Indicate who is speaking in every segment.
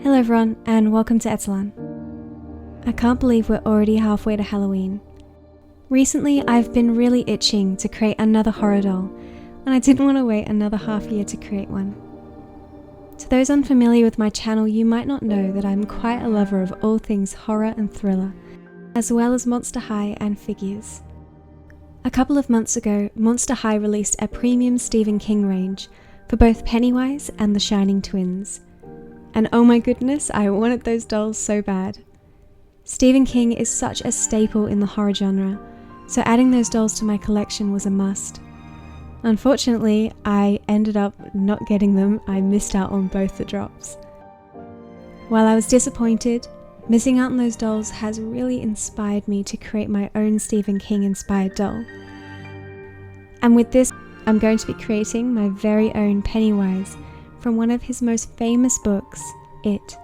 Speaker 1: Hello everyone, and welcome to Etellan. I can't believe we're already halfway to Halloween. Recently, I've been really itching to create another horror doll, and I didn't want to wait another half year to create one. To those unfamiliar with my channel, you might not know that I'm quite a lover of all things horror and thriller, as well as Monster High and figures. A couple of months ago, Monster High released a premium Stephen King range for both Pennywise and the Shining twins. And oh my goodness, I wanted those dolls so bad. Stephen King is such a staple in the horror genre, so adding those dolls to my collection was a must. Unfortunately, I ended up not getting them. I missed out on both the drops. While I was disappointed, missing out on those dolls has really inspired me to create my own Stephen King inspired doll. And with this, I'm going to be creating my very own Pennywise from one of his most famous books, It.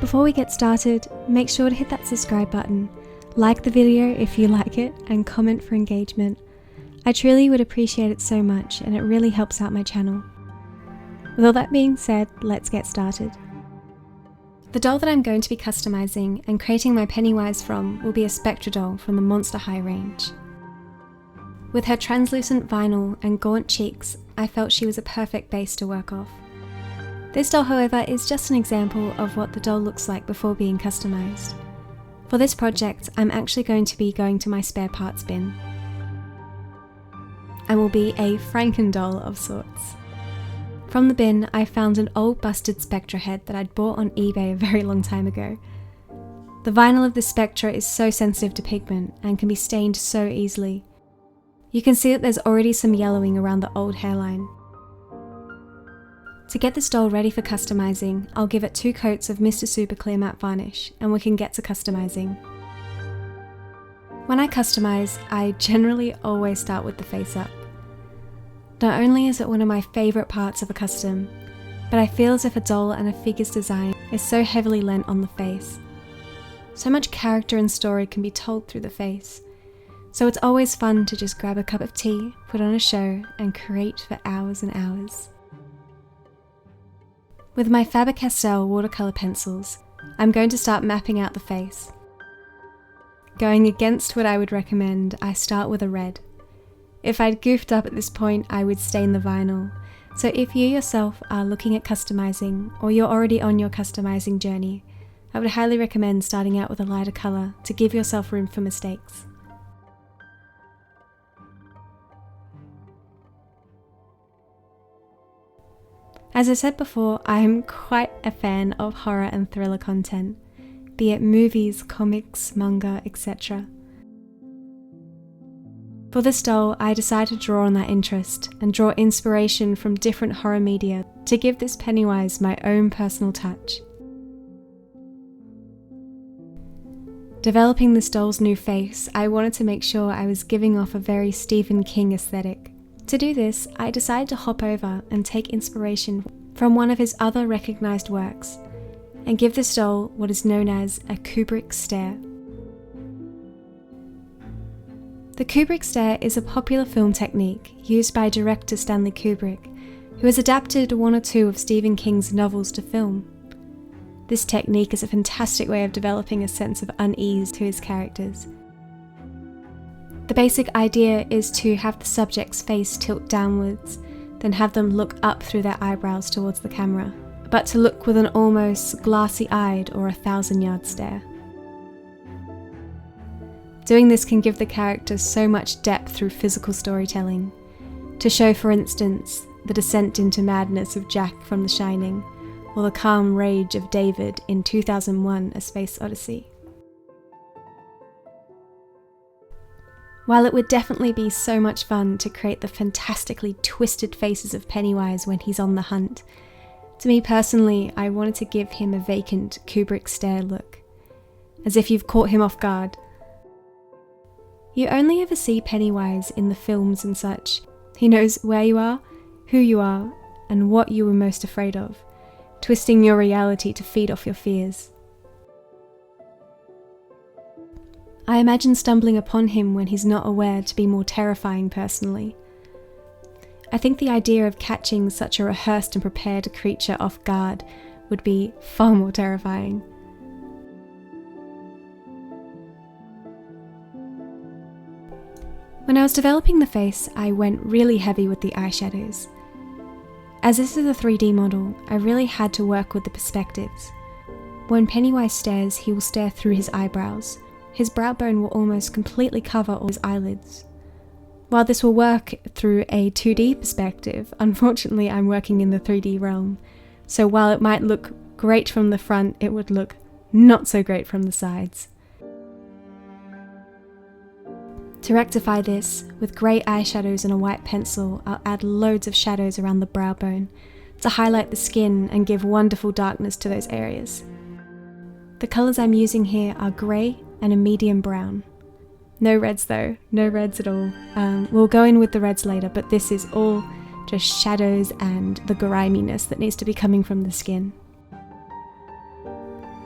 Speaker 1: Before we get started, make sure to hit that subscribe button, like the video if you like it, and comment for engagement. I truly would appreciate it so much, and it really helps out my channel. With all that being said, let's get started. The doll that I'm going to be customizing and creating my Pennywise from will be a Spectra doll from the Monster High range. With her translucent vinyl and gaunt cheeks, I felt she was a perfect base to work off. This doll, however, is just an example of what the doll looks like before being customized. For this project, I'm actually going to be going to my spare parts bin, and will be a Franken doll of sorts. From the bin, I found an old busted Spectra head that I'd bought on eBay a very long time ago. The vinyl of the Spectra is so sensitive to pigment and can be stained so easily. You can see that there's already some yellowing around the old hairline. To get this doll ready for customizing, I'll give it 2 coats of Mr. Super Clear Matte Varnish and we can get to customizing. When I customize, I generally always start with the face-up. Not only is it one of my favourite parts of a custom, but I feel as if a doll and a figure's design is so heavily lent on the face. So much character and story can be told through the face. So it's always fun to just grab a cup of tea, put on a show, and create for hours and hours. With my Faber-Castell watercolour pencils, I'm going to start mapping out the face. Going against what I would recommend, I start with a red. If I'd goofed up at this point, I would stain the vinyl. So if you yourself are looking at customizing, or you're already on your customizing journey, I would highly recommend starting out with a lighter colour to give yourself room for mistakes. As I said before, I am quite a fan of horror and thriller content, be it movies, comics, manga, etc. For this doll, I decided to draw on that interest and draw inspiration from different horror media to give this Pennywise my own personal touch. Developing this doll's new face, I wanted to make sure I was giving off a very Stephen King aesthetic. To do this, I decided to hop over and take inspiration from one of his other recognised works and give this doll what is known as a Kubrick stare. The Kubrick stare is a popular film technique used by director Stanley Kubrick, who has adapted 1 or 2 of Stephen King's novels to film. This technique is a fantastic way of developing a sense of unease to his characters. The basic idea is to have the subject's face tilt downwards, then have them look up through their eyebrows towards the camera, but to look with an almost glassy-eyed or 1,000-yard stare. Doing this can give the character so much depth through physical storytelling, to show, for instance, the descent into madness of Jack from The Shining, or the calm rage of David in 2001: A Space Odyssey. While it would definitely be so much fun to create the fantastically twisted faces of Pennywise when he's on the hunt, to me personally, I wanted to give him a vacant Kubrick stare look, as if you've caught him off guard. You only ever see Pennywise in the films and such. He knows where you are, who you are, and what you were most afraid of, twisting your reality to feed off your fears. I imagine stumbling upon him when he's not aware to be more terrifying personally. I think the idea of catching such a rehearsed and prepared creature off guard would be far more terrifying. When I was developing the face, I went really heavy with the eyeshadows. As this is a 3D model, I really had to work with the perspectives. When Pennywise stares, he will stare through his eyebrows. His brow bone will almost completely cover all his eyelids. While this will work through a 2D perspective, unfortunately I'm working in the 3D realm, so while it might look great from the front, it would look not so great from the sides. To rectify this, with grey eyeshadows and a white pencil, I'll add loads of shadows around the brow bone to highlight the skin and give wonderful darkness to those areas. The colours I'm using here are grey and a medium brown. No reds though, no reds at all. We'll go in with the reds later, but this is all just shadows and the griminess that needs to be coming from the skin.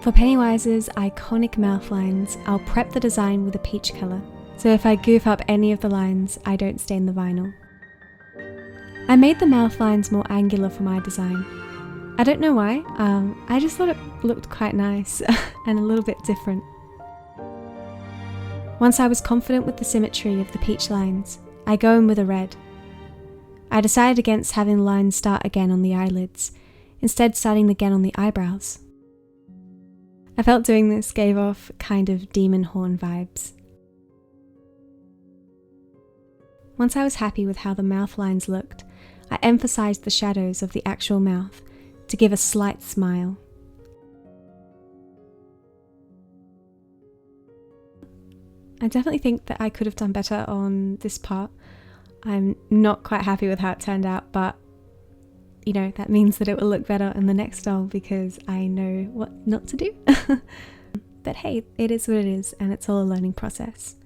Speaker 1: For Pennywise's iconic mouth lines, I'll prep the design with a peach colour, so if I goof up any of the lines, I don't stain the vinyl. I made the mouth lines more angular for my design. I don't know why, I just thought it looked quite nice and a little bit different. Once I was confident with the symmetry of the peach lines, I go in with a red. I decided against having the lines start again on the eyelids, instead starting again on the eyebrows. I felt doing this gave off kind of demon horn vibes. Once I was happy with how the mouth lines looked, I emphasized the shadows of the actual mouth to give a slight smile. I definitely think that I could have done better on this part. I'm not quite happy with how it turned out, but you know, that means that it will look better in the next doll because I know what not to do. But hey, it is what it is, and it's all a learning process.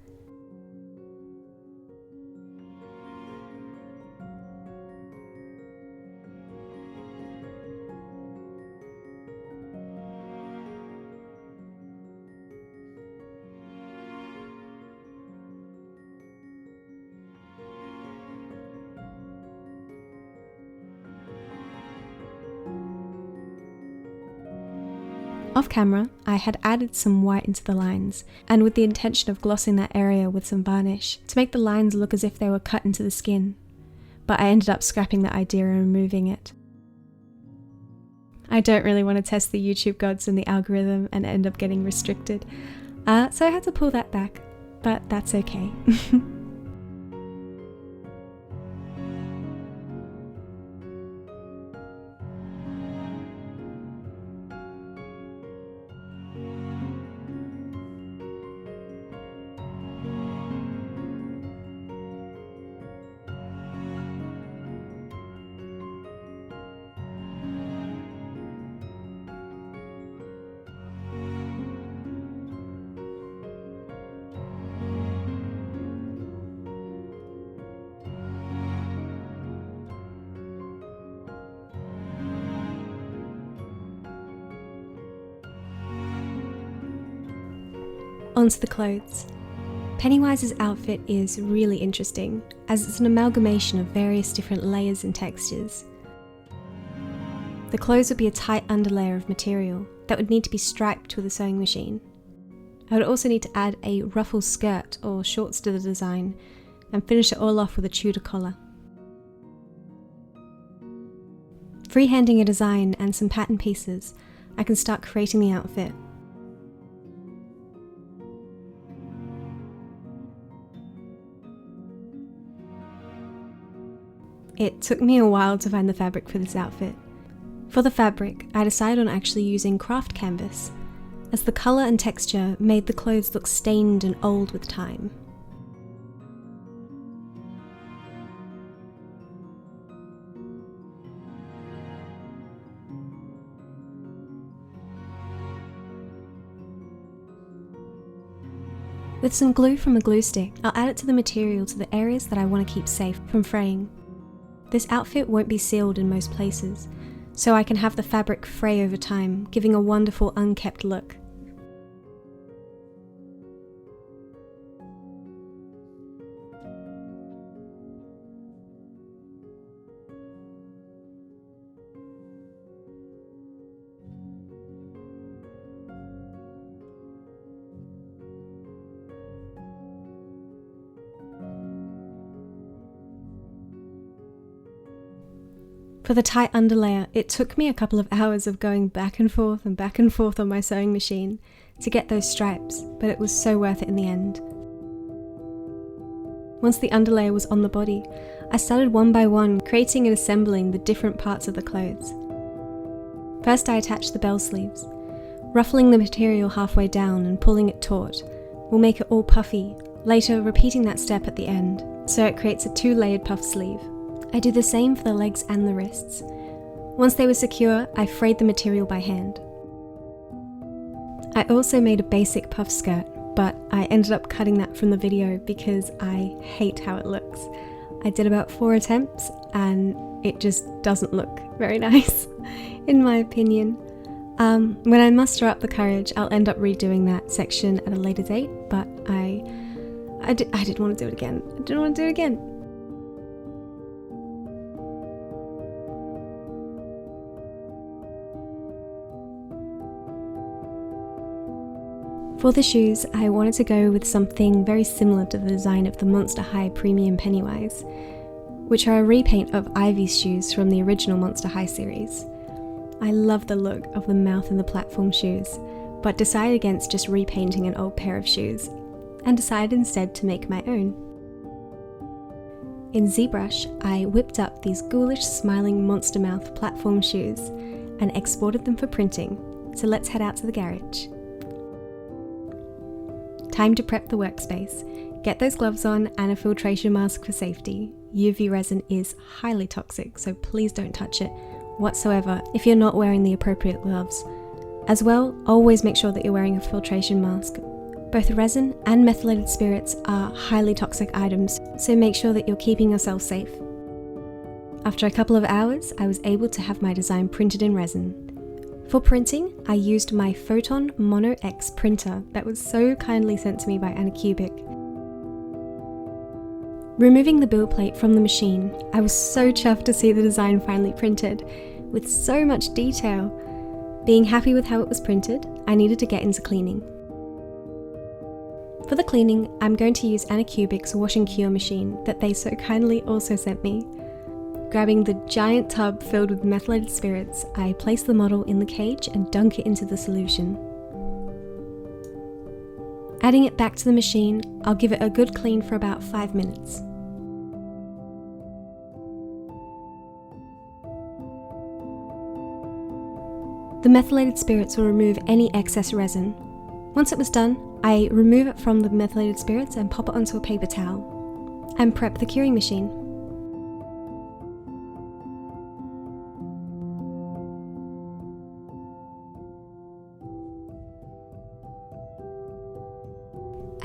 Speaker 1: Off camera, I had added some white into the lines, and with the intention of glossing that area with some varnish to make the lines look as if they were cut into the skin, but I ended up scrapping that idea and removing it. I don't really want to test the YouTube gods and the algorithm and end up getting restricted, so I had to pull that back, but that's okay. Onto the clothes. Pennywise's outfit is really interesting, as it's an amalgamation of various different layers and textures. The clothes would be a tight underlayer of material that would need to be striped with a sewing machine. I would also need to add a ruffle skirt or shorts to the design and finish it all off with a Tudor collar. Freehanding a design and some pattern pieces, I can start creating the outfit. It took me a while to find the fabric for this outfit. For the fabric, I decided on actually using craft canvas, as the colour and texture made the clothes look stained and old with time. With some glue from a glue stick, I'll add it to the material to the areas that I want to keep safe from fraying. This outfit won't be sealed in most places, so I can have the fabric fray over time, giving a wonderful unkept look. For the tight underlayer, it took me a couple of hours of going back and forth on my sewing machine to get those stripes, but it was so worth it in the end. Once the underlayer was on the body, I started one by one creating and assembling the different parts of the clothes. First I attached the bell sleeves. Ruffling the material halfway down and pulling it taut will make it all puffy, later repeating that step at the end, so it creates a 2-layered puff sleeve. I do the same for the legs and the wrists. Once they were secure, I frayed the material by hand. I also made a basic puff skirt, but I ended up cutting that from the video because I hate how it looks. I did about 4 attempts and it just doesn't look very nice, in my opinion. When I muster up the courage, I'll end up redoing that section at a later date, but I didn't want to do it again. I didn't want to do it again. For the shoes, I wanted to go with something very similar to the design of the Monster High Premium Pennywise, which are a repaint of Ivy's shoes from the original Monster High series. I love the look of the mouth and the platform shoes, but decided against just repainting an old pair of shoes, and decided instead to make my own. In ZBrush, I whipped up these ghoulish smiling monster mouth platform shoes and exported them for printing, so let's head out to the garage. Time to prep the workspace. Get those gloves on and a filtration mask for safety. UV resin is highly toxic, so please don't touch it whatsoever if you're not wearing the appropriate gloves. As well, always make sure that you're wearing a filtration mask. Both resin and methylated spirits are highly toxic items, so make sure that you're keeping yourself safe. After a couple of hours, I was able to have my design printed in resin. For printing, I used my Photon Mono X printer that was so kindly sent to me by AnyCubic. Removing the build plate from the machine, I was so chuffed to see the design finally printed, with so much detail. Being happy with how it was printed, I needed to get into cleaning. For the cleaning, I'm going to use AnyCubic's wash and cure machine that they so kindly also sent me. Grabbing the giant tub filled with methylated spirits, I place the model in the cage and dunk it into the solution. Adding it back to the machine, I'll give it a good clean for about 5 minutes. The methylated spirits will remove any excess resin. Once it was done, I remove it from the methylated spirits and pop it onto a paper towel, and prep the curing machine.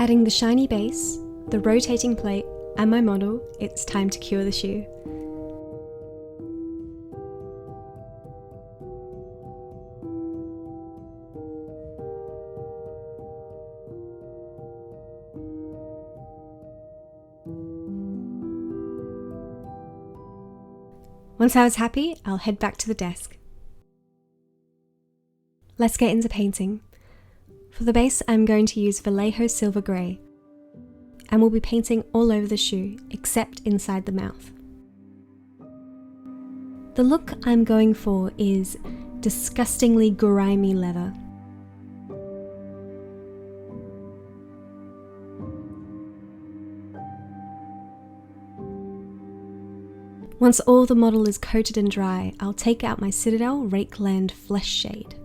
Speaker 1: Adding the shiny base, the rotating plate, and my model, it's time to cure the shoe. Once I was happy, I'll head back to the desk. Let's get into painting. For the base, I'm going to use Vallejo Silver Grey, and we'll be painting all over the shoe, except inside the mouth. The look I'm going for is disgustingly grimy leather. Once all the model is coated and dry, I'll take out my Citadel Rakeland Flesh Shade.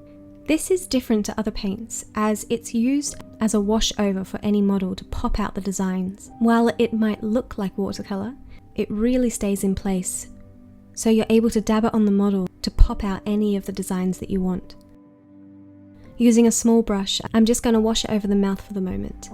Speaker 1: This is different to other paints, as it's used as a wash over for any model to pop out the designs. While it might look like watercolour, it really stays in place, so you're able to dab it on the model to pop out any of the designs that you want. Using a small brush, I'm just going to wash it over the mouth for the moment.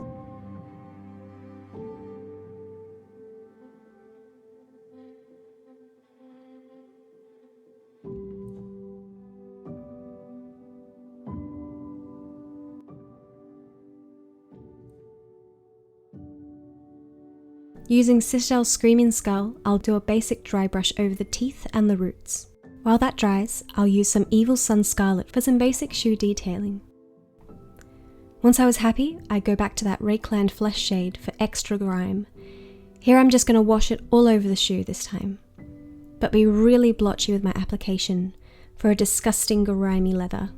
Speaker 1: Using Citadel's Screaming Skull, I'll do a basic dry brush over the teeth and the roots. While that dries, I'll use some Evil Sun Scarlet for some basic shoe detailing. Once I was happy, I go back to that Rakeland Flesh shade for extra grime. Here I'm just going to wash it all over the shoe this time. but be really blotchy with my application for a disgusting grimy leather.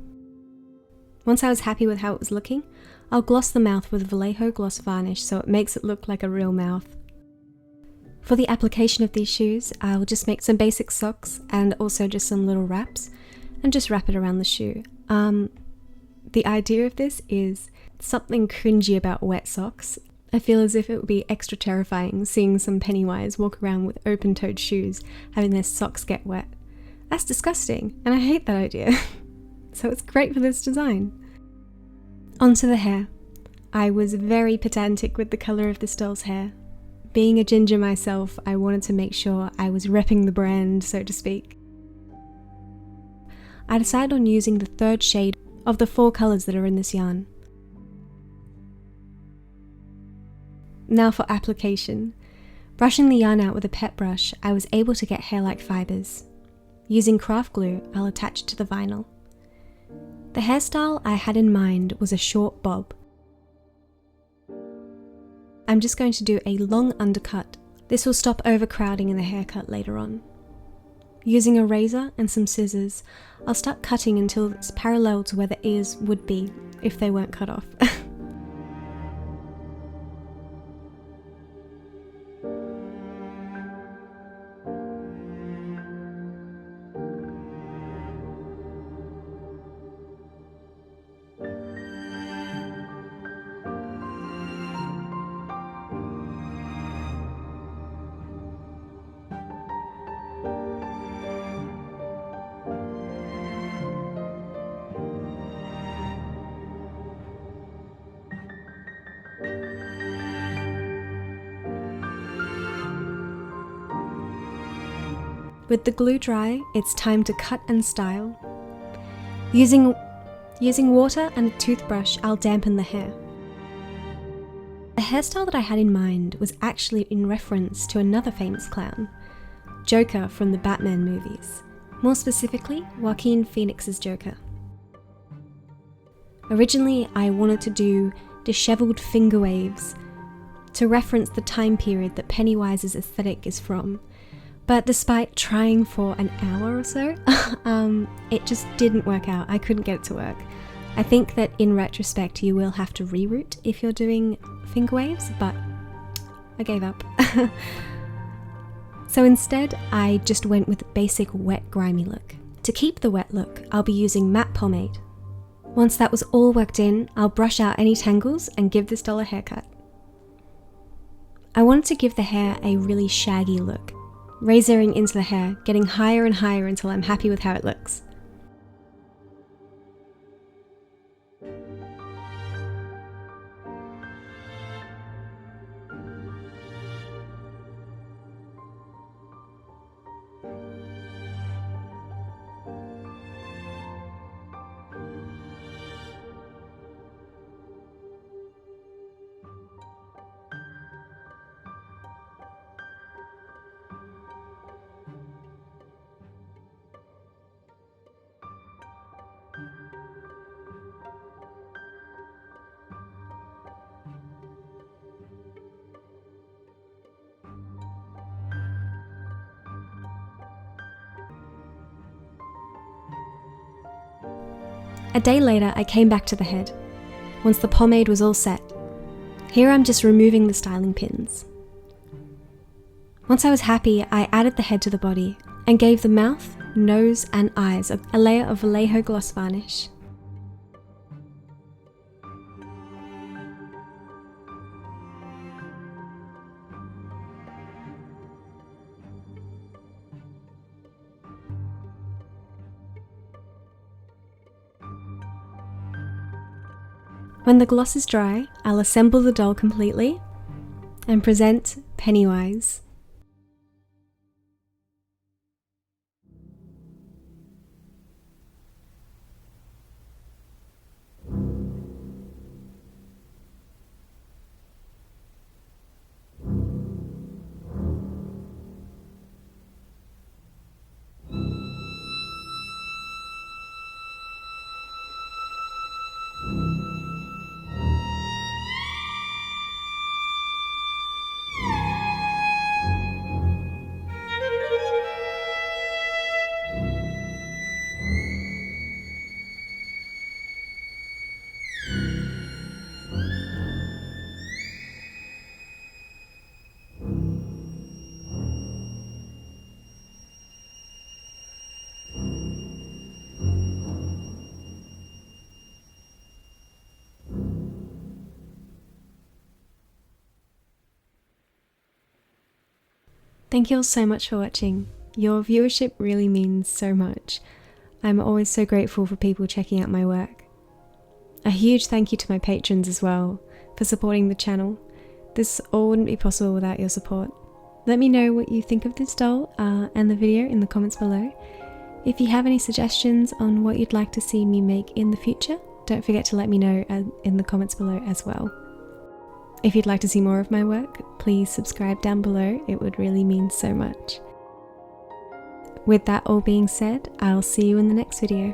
Speaker 1: Once I was happy with how it was looking, I'll gloss the mouth with Vallejo gloss varnish so it makes it look like a real mouth. For the application of these shoes, I'll just make some basic socks and also just some little wraps and just wrap it around the shoe. The idea of this is something cringy about wet socks. I feel as if it would be extra terrifying seeing some Pennywise walk around with open-toed shoes having their socks get wet. That's disgusting, and I hate that idea. So it's great for this design. Onto the hair. I was very pedantic with the colour of this doll's hair. Being a ginger myself, I wanted to make sure I was repping the brand, so to speak. I decided on using the third shade of the 4 colours that are in this yarn. Now for application. Brushing the yarn out with a pet brush, I was able to get hair-like fibres. Using craft glue, I'll attach it to the vinyl. The hairstyle I had in mind was a short bob. I'm just going to do a long undercut. This will stop overcrowding in the haircut later on. Using a razor and some scissors, I'll start cutting until it's parallel to where the ears would be if they weren't cut off. With the glue dry, it's time to cut and style. Using water and a toothbrush, I'll dampen the hair. The hairstyle that I had in mind was actually in reference to another famous clown, Joker from the Batman movies, more specifically, Joaquin Phoenix's Joker. Originally, I wanted to do disheveled finger waves to reference the time period that Pennywise's aesthetic is from. But despite trying for an hour or so, it just didn't work out. I couldn't get it to work. I think that in retrospect you will have to reroute if you're doing finger waves, but I gave up. So instead, I just went with a basic wet grimy look. To keep the wet look, I'll be using matte pomade. Once that was all worked in, I'll brush out any tangles and give this doll a haircut. I wanted to give the hair a really shaggy look. Razoring into the hair, getting higher and higher until I'm happy with how it looks. A day later, I came back to the head, once the pomade was all set. Here I'm just removing the styling pins. Once I was happy, I added the head to the body and gave the mouth, nose and eyes a layer of Vallejo gloss varnish. When the gloss is dry, I'll assemble the doll completely and present Pennywise. Thank you all so much for watching. Your viewership really means so much. I'm always so grateful for people checking out my work. A huge thank you to my patrons as well for supporting the channel. This all wouldn't be possible without your support. Let me know what you think of this doll and the video in the comments below. If you have any suggestions on what you'd like to see me make in the future, don't forget to let me know in the comments below as well. If you'd like to see more of my work, please subscribe down below. It would really mean so much. With that all being said, I'll see you in the next video.